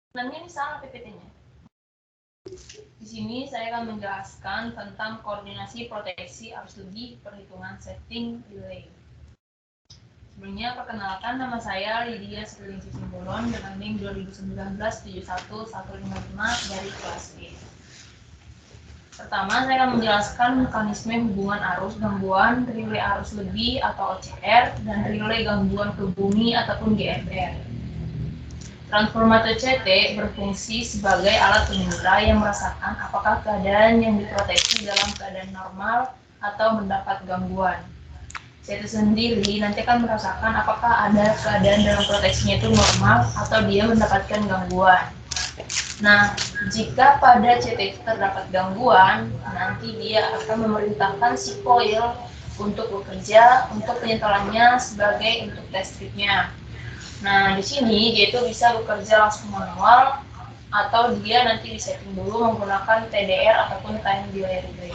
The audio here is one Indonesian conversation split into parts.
Sebenarnya ini salah PPT-nya. Di sini saya akan menjelaskan tentang koordinasi proteksi arus lebih perhitungan setting delay. Sebelumnya perkenalkan, nama saya Lydia Sekulingsih Simbolon dengan NIM 2019-71155 dari kelas B. Pertama, saya akan menjelaskan mekanisme hubungan arus gangguan relay arus lebih atau OCR dan relay gangguan ke bumi ataupun GFR. Transformator CT berfungsi sebagai alat pengukur yang merasakan apakah keadaan yang diproteksi dalam keadaan normal atau mendapat gangguan. CT sendiri nanti akan merasakan apakah ada keadaan dalam proteksinya itu normal atau dia mendapatkan gangguan. Nah, jika pada CT itu terdapat gangguan, nanti dia akan memerintahkan si coil untuk bekerja untuk penyetelannya sebagai untuk test stripnya. Nah, di sini dia itu bisa bekerja langsung manual atau dia nanti disetting dulu menggunakan TDR ataupun time delay relay.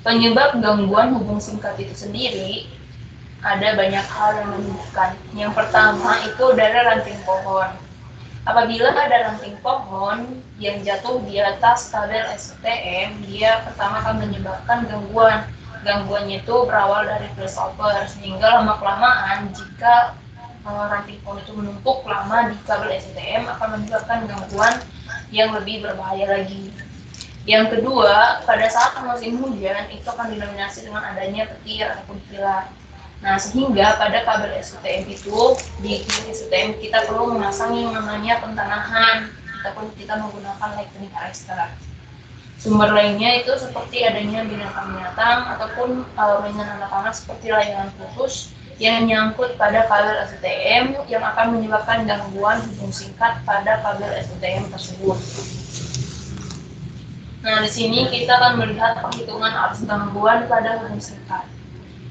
Penyebab gangguan hubung singkat itu sendiri ada banyak hal yang menyebabkan. Yang pertama itu dari ranting pohon. Apabila ada ranting pohon yang jatuh di atas kabel STM, dia pertama akan menyebabkan gangguan. Gangguannya itu berawal dari flashover, sehingga lama-kelamaan jika ranting pohon itu menumpuk lama di kabel STM akan menyebabkan gangguan yang lebih berbahaya lagi. Yang kedua, pada saat musim hujan itu akan didominasi dengan adanya petir ataupun kilat. Nah, sehingga pada kabel STM itu, di STM kita perlu memasang yang namanya pentanahan ataupun kita menggunakan lightning arrestor. Sumber lainnya itu seperti adanya binatang-binatang ataupun mainan anak-anak seperti layangan putus yang menyangkut pada kabel STM yang akan menyebabkan gangguan hubung singkat pada kabel STM tersebut. Nah, di sini kita akan melihat perhitungan arus gangguan pada hubung singkat,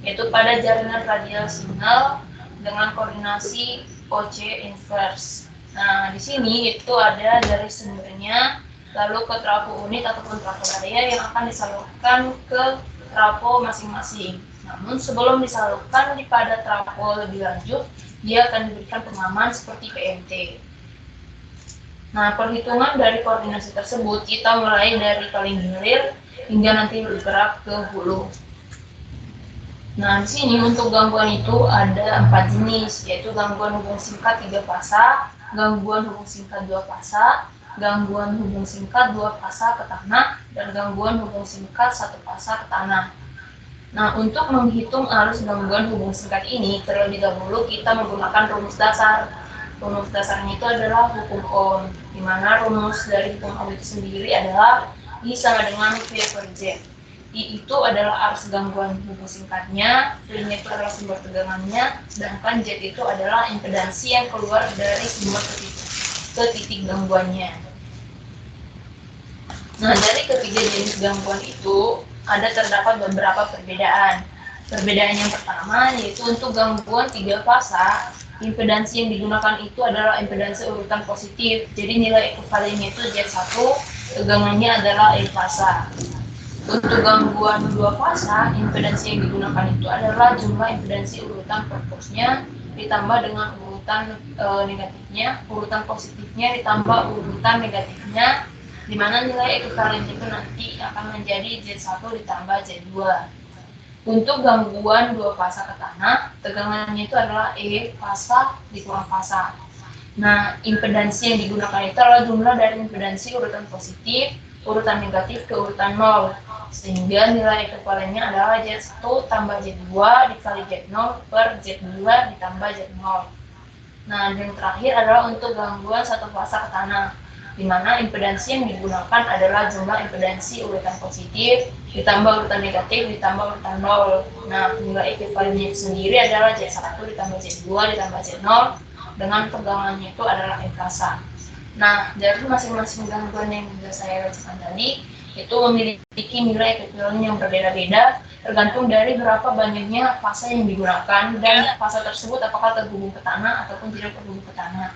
yaitu pada jaringan radial sinyal dengan koordinasi OC inverse. Nah, di sini itu ada dari sumbernya, lalu ke trafo unit ataupun trafo raya yang akan disalurkan ke trafo masing-masing. Namun sebelum disalurkan pada trafo lebih lanjut, dia akan diberikan pengaman seperti PMT. Nah, perhitungan dari koordinasi tersebut kita mulai dari paling hilir hingga nanti bergerak ke hulu. Nah, di sini untuk gangguan itu ada 4 jenis, yaitu gangguan hubung singkat 3 fasa, gangguan hubung singkat 2 fasa, gangguan hubung singkat 2 fasa ke tanah, dan gangguan hubung singkat 1 fasa ke tanah. Nah, untuk menghitung arus gangguan hubung singkat ini, terlebih dahulu kita menggunakan rumus dasar. Rumus dasarnya itu adalah hukum Ohm, di mana rumus dari hukum Ohm itu sendiri adalah I sama dengan V per Z. I itu adalah arus gangguan hubung singkatnya, V-nya itu adalah sumber tegangannya, sedangkan Z itu adalah impedansi yang keluar dari sumber ke titik gangguannya. Nah, dari ketiga jenis gangguan itu terdapat beberapa perbedaan. Perbedaan yang pertama yaitu untuk gangguan 3 fasa, impedansi yang digunakan itu adalah impedansi urutan positif. Jadi nilai ekuivalennya itu Z1, tegangannya adalah E fasa. Untuk gangguan 2 fasa, impedansi yang digunakan itu adalah jumlah impedansi urutan perpusnya ditambah dengan urutan negatifnya, urutan positifnya ditambah urutan negatifnya, di mana nilai ekuivalen itu nanti akan menjadi Z1 ditambah Z2. Untuk gangguan 2 fasa ke tanah, tegangannya itu adalah E fasa dikurang fasa. Nah, impedansi yang digunakan itu adalah jumlah dari impedansi urutan positif, urutan negatif ke urutan 0. Sehingga nilai ekuivalennya adalah Z1 tambah Z2 dikali Z0 per Z2 ditambah Z0. Nah, yang terakhir adalah untuk gangguan 1 fasa ke tanah, di mana impedansi yang digunakan adalah jumlah impedansi urutan positif ditambah urutan negatif ditambah urutan 0. Nah, nilai ekuivalennya sendiri adalah Z1 ditambah Z2 ditambah Z0 dengan tegangannya itu adalah E fasa. Nah, dari masing-masing gangguan yang sudah saya bacakan tadi itu memiliki nilai ekuivalen yang berbeda-beda tergantung dari berapa banyaknya fasa yang digunakan dan fasa tersebut apakah terhubung ke tanah ataupun tidak terhubung ke tanah.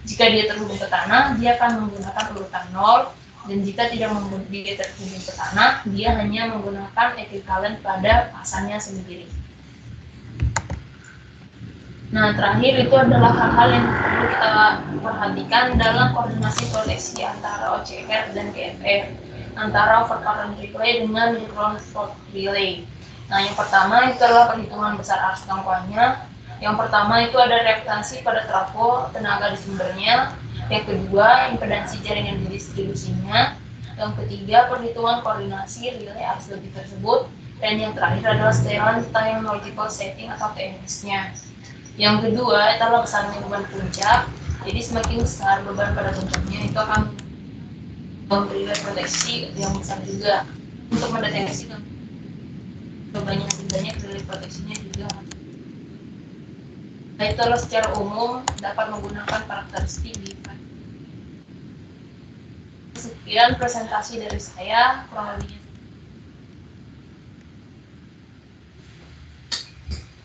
Jika dia terhubung ke tanah, dia akan menggunakan urutan 0, dan jika dia terhubung ke tanah, dia hanya menggunakan ekuivalen pada fasanya sendiri. Nah, terakhir itu adalah hal-hal yang perlu perlu kita perhatikan dalam koordinasi proteksi antara OCR dan GFR, antara overcurrent relay dengan ground fault relay. Nah, yang pertama itu adalah perhitungan besar arus gangguannya. Yang pertama itu ada reaktansi pada trafo tenaga di sumbernya. Yang kedua, impedansi jaringan distribusinya. Yang ketiga, perhitungan koordinasi relay arus lebih tersebut. Dan yang terakhir adalah setelan time logical setting atau TLS-nya. Yang kedua adalah besarnya beban puncak. Jadi semakin besar beban pada puncaknya itu akan memberi proteksi yang besar juga untuk mendeteksi bebannya tidaknya relay proteksinya juga. Nah, itu adalah secara umum dapat menggunakan karakteristik di. Sekian presentasi dari saya, kurang lebihnya